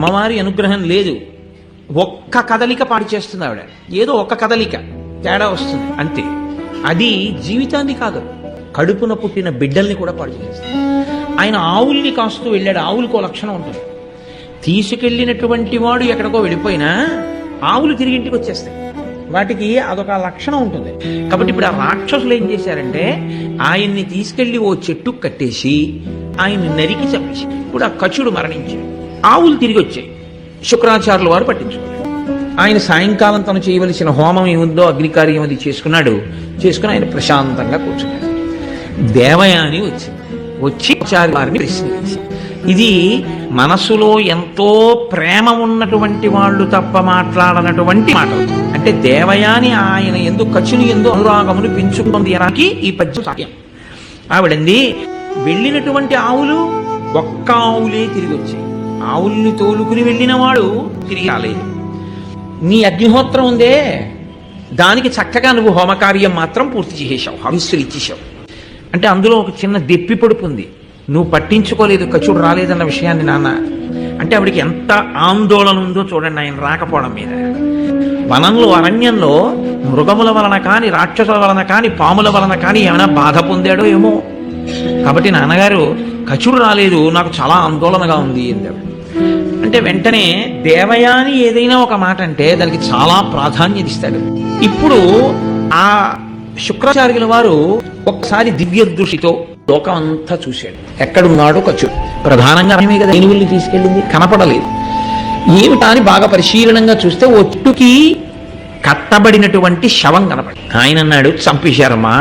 అమ్మవారి అనుగ్రహం లేదు. ఒక్క కదలిక పాడు చేస్తుంది ఆవిడ, ఏదో ఒక్క కదలిక తేడా వస్తుంది అంతే. అది జీవితాన్ని కాదు, కడుపున పుట్టిన బిడ్డల్ని కూడా పాడు చేస్తుంది. ఆయన ఆవుల్ని కాస్తూ వెళ్ళాడు. ఆవులకు లక్షణం ఉంటుంది, తీసుకెళ్ళినటువంటి వాడు ఎక్కడికో వెళ్ళిపోయినా ఆవులు తిరిగి ఇంటికి వచ్చేస్తాయి. వాటికి అదొక లక్షణం ఉంటుంది. కాబట్టి ఇప్పుడు ఆ రాక్షసులు ఏం చేశారంటే ఆయన్ని తీసుకెళ్లి ఓ చెట్టు కట్టేసి ఆయన్ని నరికి చంపేసి, ఇప్పుడు ఆ కచుడు మరణించాడు. ఆవులు తిరిగి వచ్చాయి. శుక్రాచార్యుల వారు పట్టించుకున్నాడు. ఆయన సాయంకాలం తను చేయవలసిన హోమం ఏముందో అగ్నికార్యం అది చేసుకుని ఆయన ప్రశాంతంగా కూర్చున్నాడు. దేవయాని వచ్చి ఆచార్య వారిని ప్రశ్న వేసింది. ఇది మనసులో ఎంతో ప్రేమ ఉన్నటువంటి వాళ్ళు తప్ప మాట్లాడనటువంటి మాట. అంటే దేవయాని ఆయన ఎందు కచుని ఎందు అనురాగమును పెంచుకుంది అనకి ఈ పద్యం సాక్ష్యం. ఆవిడంది వెళ్ళినటువంటి ఆవులు ఒక్క ఆవులే తిరిగి వచ్చాయి. ఆవుల్ని తోలుకుని వెళ్ళిన వాడు తిరిగి రాలేదు. నీ అగ్నిహోత్రం ఉందే, దానికి చక్కగా నువ్వు హోమకార్యం మాత్రం పూర్తి చేసేశావు, హవిస్సులు ఇచ్చేసావు. అంటే అందులో ఒక చిన్న దెప్పి పొడుపు ఉంది. నువ్వు పట్టించుకోలేదు, కచుడు రాలేదన్న విషయాన్ని నాన్న. అంటే ఆవిడికి ఎంత ఆందోళన ఉందో చూడండి ఆయన రాకపోవడం మీద. వనంలో అరణ్యంలో మృగముల వలన కాని, రాక్షసుల వలన కాని, పాముల వలన కాని ఏమైనా బాధ పొందాడో ఏమో. కాబట్టి నాన్నగారు కచుడు రాలేదు, నాకు చాలా ఆందోళనగా ఉంది అంటాడు. అంటే వెంటనే దేవయాని ఏదైనా ఒక మాట అంటే దానికి చాలా ప్రాధాన్యత ఇస్తాడు. ఇప్పుడు ఆ శుక్రాచార్యుల వారు ఒక్కసారి దివ్య దృష్టితో లోకం అంతా చూశాడు. ఎక్కడున్నాడో కచుడు, ప్రధానంగా కదా ఏనుగుల్ని తీసుకెళ్ళింది, కనపడలేదు. ఏమిటా అని బాగా పరిశీలనంగా చూస్తే ఓ చెట్టుకి కట్టబడినటువంటి శవం కనపడి. ఆయన అన్నాడు, చంపేశారమ్మా,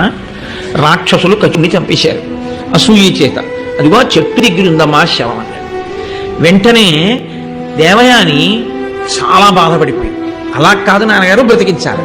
రాక్షసులు కచుడిని చంపేశారు అసూయ చేత. అదిగో చెట్టు దగ్గర ఉందమ్మా శవం అన్నాడు. వెంటనే దేవయాని చాలా బాధపడిపోయింది. అలా కాదు నాన్నగారు, బ్రతికించాలి.